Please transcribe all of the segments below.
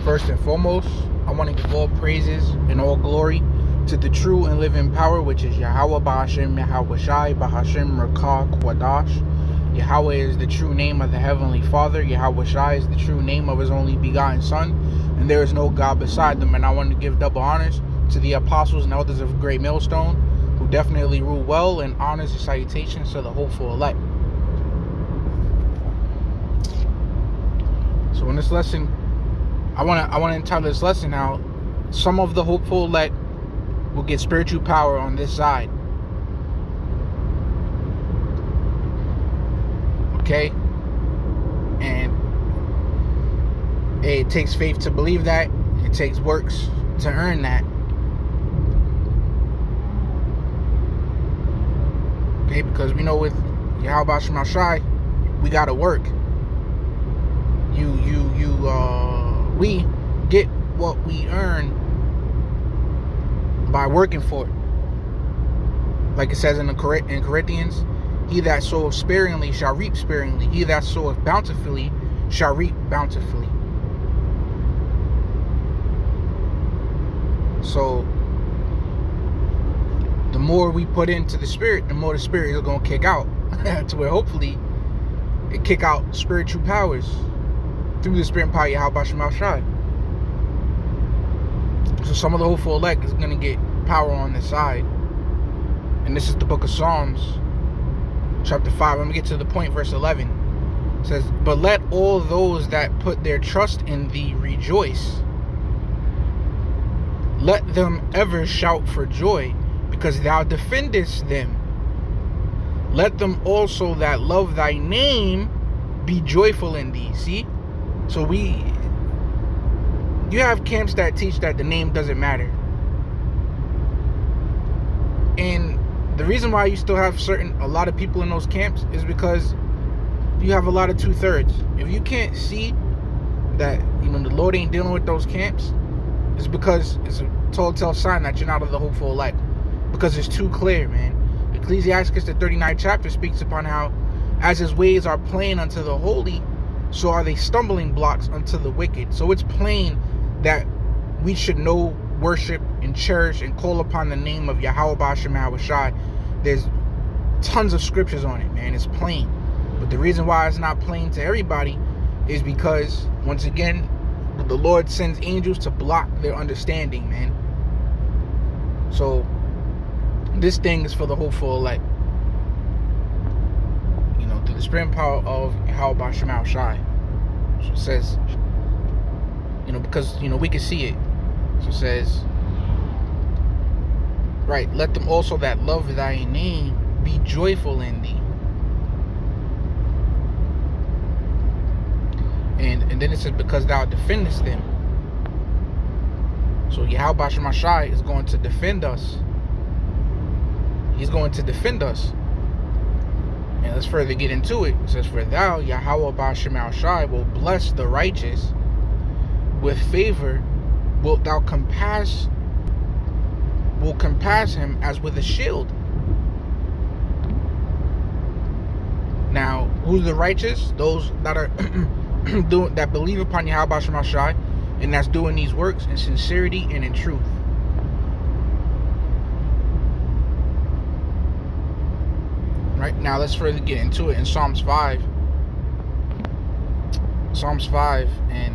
First and foremost, I want to give all praises and all glory to the true and living power, which is Yahweh Ba'ashem Yahweh Shai Ba'ashem Rakah Kwadash. Yahweh is the true name of the Heavenly Father. Yahweh Shai is the true name of His only begotten Son. And there is no God beside them. And I want to give double honors to the apostles and elders of Great Millstone, who definitely rule well, and honors and salutations to the hopeful elect. So in this lesson, I want to entitle this lesson now, some of the hopeful elect will get spiritual power on this side. Okay? And it takes faith to believe that. It takes works to earn that. Okay? Because we know with Yahweh Shema Shai, we gotta work. We get what we earn by working for it. Like it says in Corinthians, he that soweth sparingly shall reap sparingly. He that soweth bountifully shall reap bountifully. So the more we put into the Spirit, the more the Spirit is going to kick out. To where hopefully it kick out spiritual powers through the Spirit and power of Yahweh Shema Shai. So some of the hopeful elect is going to get power on this side. And this is the book of Psalms, chapter 5. Let me get to the point, verse 11. It says, "But let all those that put their trust in thee rejoice. Let them ever shout for joy, because thou defendest them. Let them also that love thy name be joyful in thee." See? So you have camps that teach that the name doesn't matter. And the reason why you still have a lot of people in those camps is because you have a lot of 2/3. If you can't see that, the Lord ain't dealing with those camps, it's because it's a telltale sign that you're not of the hopeful elect. Because it's too clear, man. Ecclesiastes, the 39th chapter, speaks upon how, as his ways are plain unto the holy, so are they stumbling blocks unto the wicked. So it's plain that we should know, worship, and cherish, and call upon the name of Yahweh Ba'ashem Yahweh Shai. There's tons of scriptures on it, man. It's plain. But the reason why it's not plain to everybody is because, once again, the Lord sends angels to block their understanding, man. So this thing is for the hopeful elect. Through the spirit and power of Yahweh Ba'ashem Yahweh Shai. So it says, because, we can see it. So it says, right, let them also that love thy name be joyful in thee. And then it says, because thou defendest them. So Yahweh Ba'ashem Shai is going to defend us. He's going to defend us. And let's further get into it. It says, for thou, Yahweh Ba'ashem Shai, will bless the righteous. With favor wilt thou compass him as with a shield. Now, who's the righteous? Those that are that believe upon Yahweh Ba'ashem Shai, and that's doing these works in sincerity and in truth. Right, now let's further get into it in Psalms 5. Psalms 5 and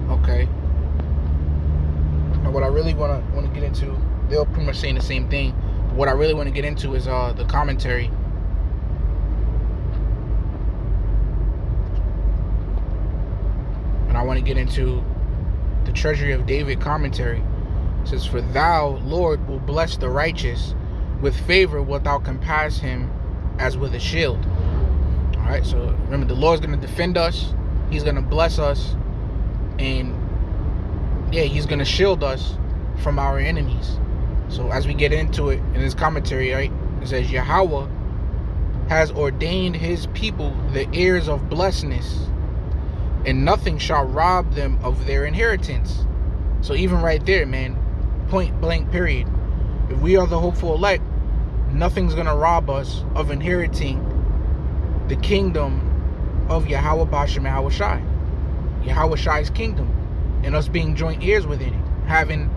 okay. Now what I really want to get into, they're pretty much saying the same thing. But what I really want to get into is the commentary. And I want to get into the Treasury of David commentary. It says, for thou, Lord, will bless the righteous. With favor wilt thou compass him as with a shield. Alright, so remember, the Lord's going to defend us. He's going to bless us. And he's going to shield us from our enemies. So as we get into it in this commentary, right, it says Yahweh has ordained his people the heirs of blessedness, and nothing shall rob them of their inheritance. So even right there, man, point blank period. If we are the hopeful elect, nothing's going to rob us of inheriting the kingdom of Yahweh Bashem Yahweh Shai. Yahweh Shai's kingdom, and us being joint heirs within it, having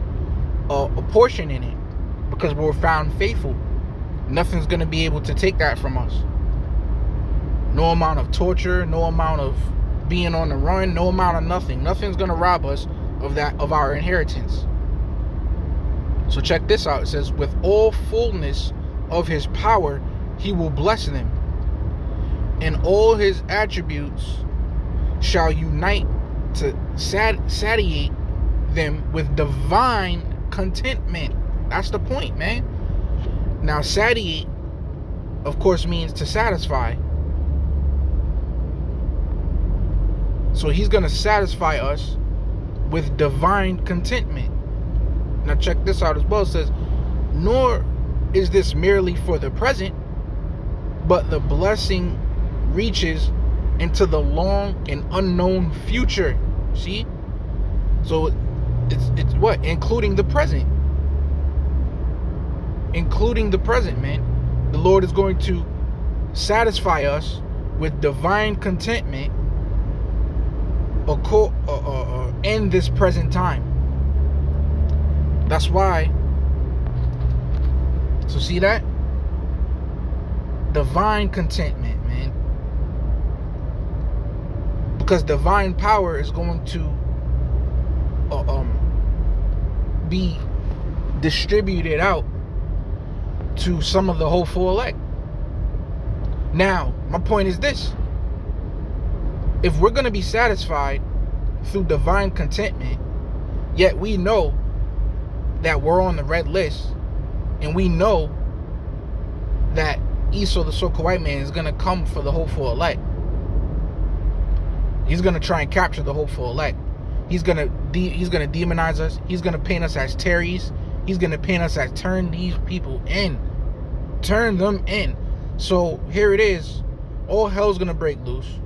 a portion in it, because we're found faithful. Nothing's going to be able to take that from us. No amount of torture, no amount of being on the run, no amount of nothing. Nothing's going to rob us of that, of our inheritance. So check this out. It says, with all fullness of his power, he will bless them, and all his attributes shall unite to satiate them with divine contentment. That's the point, man. Now, satiate, of course, means to satisfy. So he's going to satisfy us with divine contentment. Now, check this out as well. It says, nor is this merely for the present, but the blessing reaches into the long and unknown future. See? So it's what? Including the present. Including the present, man. The Lord is going to satisfy us with divine contentment in this present time. That's why. So see that? Divine contentment, man. Because divine power is going to be distributed out to some of the hopeful elect. Now, my point is this. If we're going to be satisfied through divine contentment, yet we know that we're on the red list, and we know that Esau, the so-called white man, is going to come for the hopeful elect. He's going to try and capture the hopeful elect. He's going to demonize us. He's going to paint us as terrorists. He's going to paint us as turn these people in. Turn them in. So here it is. All hell's going to break loose.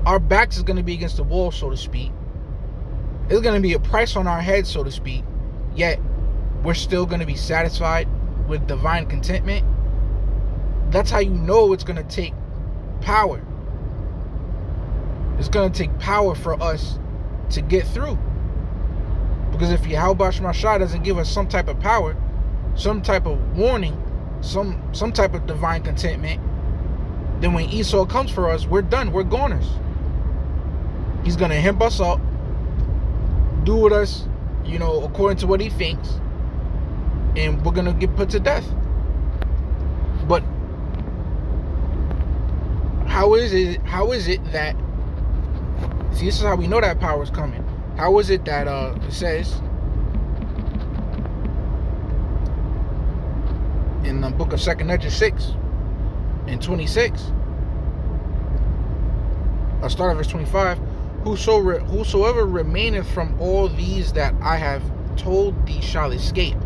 Our backs is going to be against the wall, so to speak. There's going to be a price on our heads, so to speak. Yet, we're still going to be satisfied with divine contentment. That's how you know it's going to take power. It's going to take power for us to get through. Because if Yahweh Shai doesn't give us some type of power, some type of warning, some type of divine contentment, then when Esau comes for us, we're done. We're goners. He's going to hemp us up, do with us, according to what he thinks, and we're going to get put to death. But how is it that, see, this is how we know that power is coming. How is it that it says in the book of 2 Ezra 6 and 26, I'll start at verse 25, whosoever remaineth from all these that I have told thee shall escape,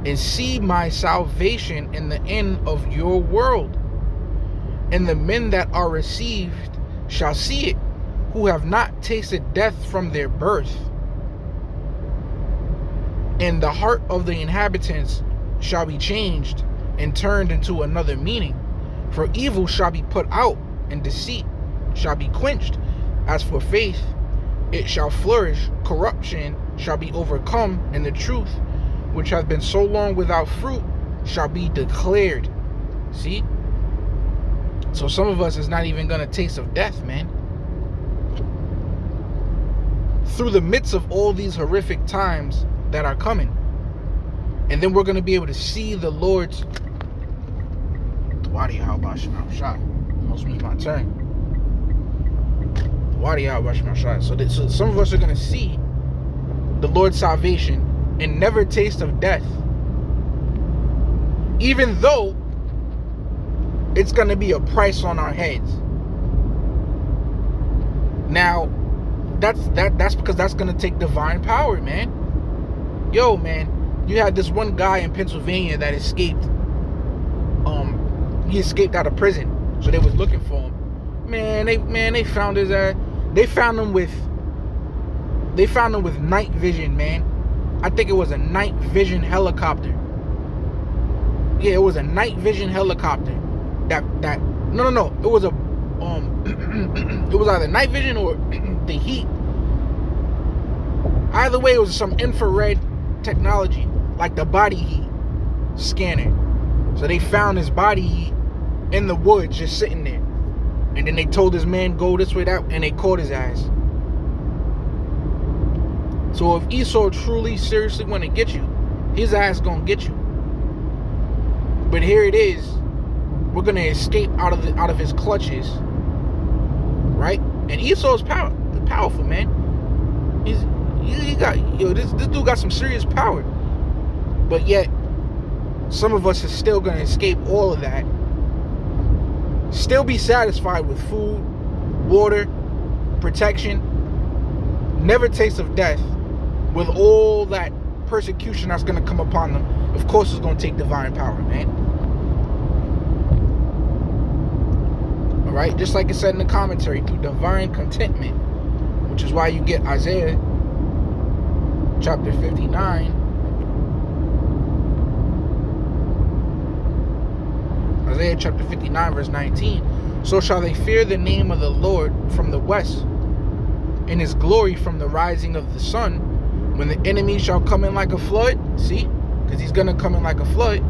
and see my salvation in the end of your world. And the men that are received shall see it, who have not tasted death from their birth. And the heart of the inhabitants shall be changed and turned into another meaning. For evil shall be put out, and deceit shall be quenched. As for faith, it shall flourish. Corruption shall be overcome, and the truth, which hath been so long without fruit, shall be declared. See? So some of us is not even going to taste of death, man. Through the midst of all these horrific times that are coming. And then we're going to be able to see the Lord's... Almost missed my turn. So some of us are going to see the Lord's salvation and never taste of death. Even though it's going to be a price on our heads. Now, that's because that's going to take divine power, man. You had this one guy in Pennsylvania that escaped. he escaped out of prison. So they was looking for him. Man, they found his ass. They found him with night vision, man. I think it was a night vision helicopter. Yeah, it was a night vision helicopter. No. It was a it was either night vision or the heat. Either way, it was some infrared technology, like the body heat scanner. So they found his body heat in the woods, just sitting there. And then they told this man, go this way, that, and they caught his ass. So if Esau truly, seriously want to get you, his ass gonna get you. But here it is. We're gonna escape out of his clutches, right? And Esau's powerful, man. This dude got some serious power. But yet, some of us are still gonna escape all of that. Still be satisfied with food, water, protection, never taste of death, with all that persecution that's going to come upon them. Of course it's going to take divine power, man. Alright, just like it said in the commentary, through divine contentment, which is why you get Isaiah chapter 59. Isaiah chapter 59 verse 19. So shall they fear the name of the Lord from the west, and his glory from the rising of the sun. When the enemy shall come in like a flood. See? Because he's going to come in like a flood.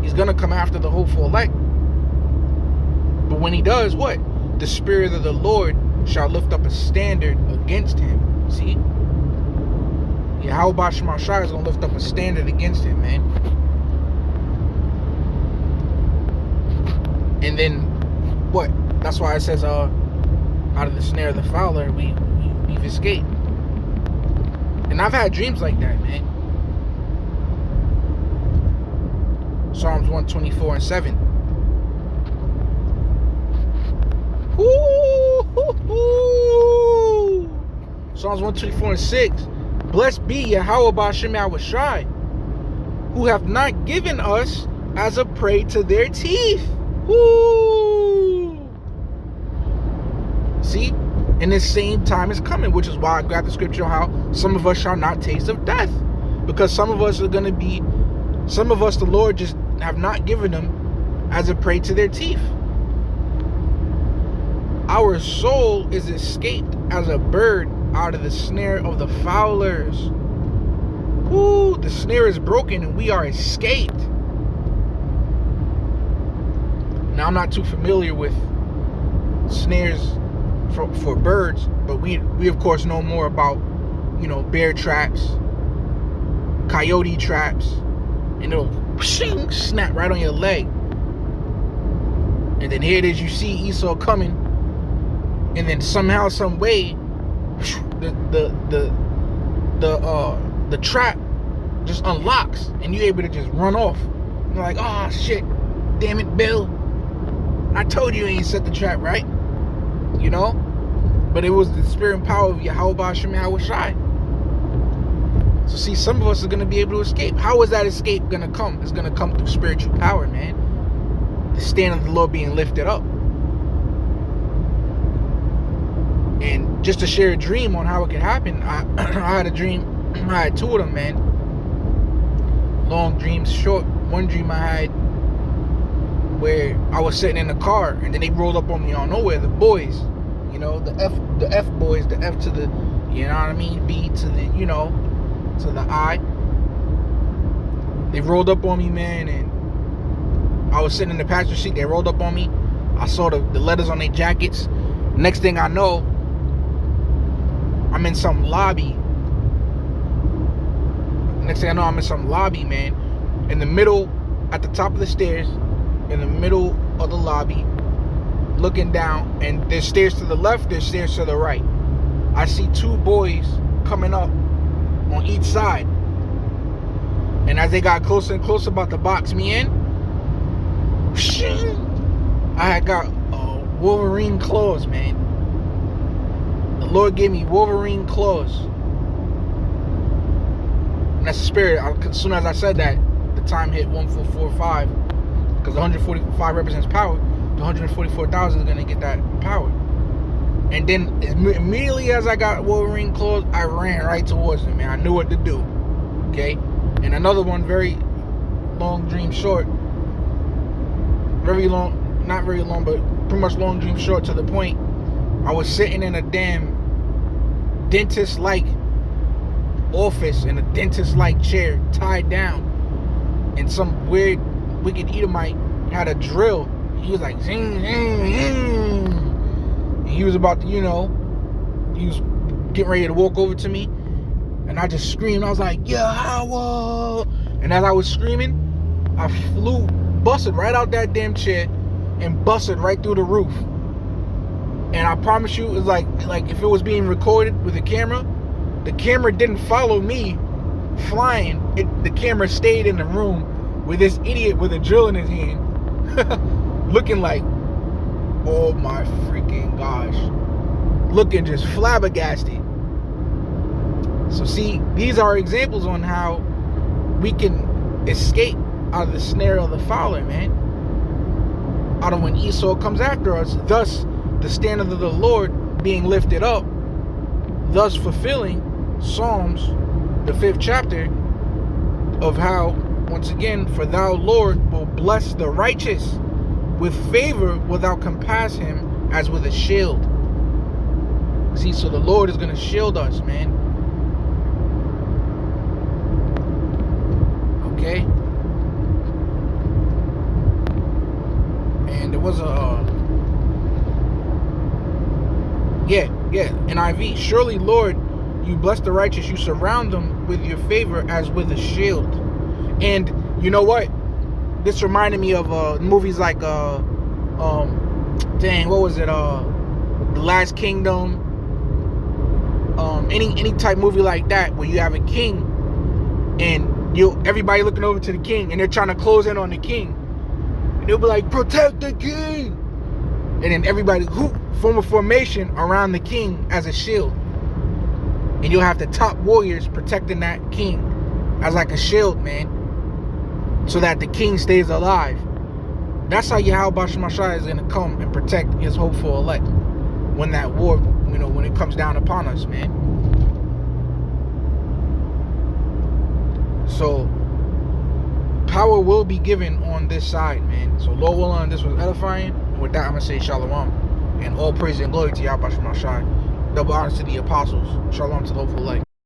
He's going to come after the hopeful elect. But when he does, what? The Spirit of the Lord shall lift up a standard against him. See? Yahweh Shema Shai is going to lift up a standard against him, man. And then, what? That's why it says, out of the snare of the fowler, we've escaped. And I've had dreams like that, man. Psalms 124 and 7. Ooh. Psalms 124 and 6. Blessed be Yahweh B'Shem Shai, who have not given us as a prey to their teeth. Ooh. See? And the same time is coming, which is why I grabbed the scripture how some of us shall not taste of death. Because some of us the Lord just have not given them as a prey to their teeth. Our soul is escaped as a bird out of the snare of the fowlers. Ooh, the snare is broken and we are escaped. Now, I'm not too familiar with snares for birds, but we of course know more about, bear traps, coyote traps, and it'll snap right on your leg. And then here it is, you see Esau coming, and then somehow, some way, the trap just unlocks, and you're able to just run off. You're like, oh shit, damn it, Bill, I told you ain't set the trap right. But it was the spirit and power of Yahweh B'Shem Shai. So see, some of us are going to be able to escape. How is that escape going to come? It's going to come through spiritual power, man. The stand of the Lord being lifted up. And just to share a dream on how it can happen, I had a dream. I had two of them, man. Long dreams, short. One dream I had where I was sitting in the car, and then they rolled up on me out of nowhere, the boys. The F boys, the F to the, B to the, to the I. They rolled up on me, man, and I was sitting in the passenger seat. They rolled up on me. I saw the letters on their jackets. Next thing I know, I'm in some lobby. Man. In the middle, at the top of the stairs, in the middle of the lobby, looking down, and there's stairs to the left, there's stairs to the right. I see two boys coming up on each side, and as they got closer and closer about to box me in, I had got Wolverine claws, man. The Lord gave me Wolverine claws, and that's the spirit. As soon as I said that, the time hit 1445. because 145 represents power. The 144,000 is gonna get that power. And then immediately as I got Wolverine claws, I ran right towards him, man. I knew what to do. Okay. And another one, very long dream short. Very long, not very long, but pretty much long dream short to the point. I was sitting in a damn dentist-like office in a dentist-like chair, tied down, and some weird, wicked Edomite had a drill. He was like, zing, zing, zing. And he was about to, he was getting ready to walk over to me, and I just screamed. I was like, Yahweh! And as I was screaming, I busted right out that damn chair and busted right through the roof. And I promise you, it's like if it was being recorded with a camera, the camera didn't follow me flying. The camera stayed in the room with this idiot with a drill in his hand, looking like, oh my freaking gosh, looking just flabbergasted. So see, these are examples on how we can escape out of the snare of the fowler, man. Out of when Esau comes after us, thus the standard of the Lord being lifted up, thus fulfilling Psalms, the 5th chapter, of how, once again, for thou, Lord, will bless the righteous with favor, without compass him as with a shield. See, so the Lord is going to shield us, man. Okay? And there was NIV. Surely, Lord, you bless the righteous. You surround them with your favor as with a shield. And you know what? This reminded me of movies like, what was it? The Last Kingdom. Any type movie like that where you have a king and everybody looking over to the king and they're trying to close in on the king. And they'll be like, protect the king. And then everybody form a formation around the king as a shield. And you'll have the top warriors protecting that king as like a shield, man. So that the king stays alive. That's how Yahweh Shemashai is going to come and protect his hopeful elect when that war, when it comes down upon us, man. So power will be given on this side, man. So Lord willing, this was edifying. And with that, I'm going to say shalom. And all praise and glory to Yahweh Shemashai. Double honors to the apostles. Shalom to the hopeful elect.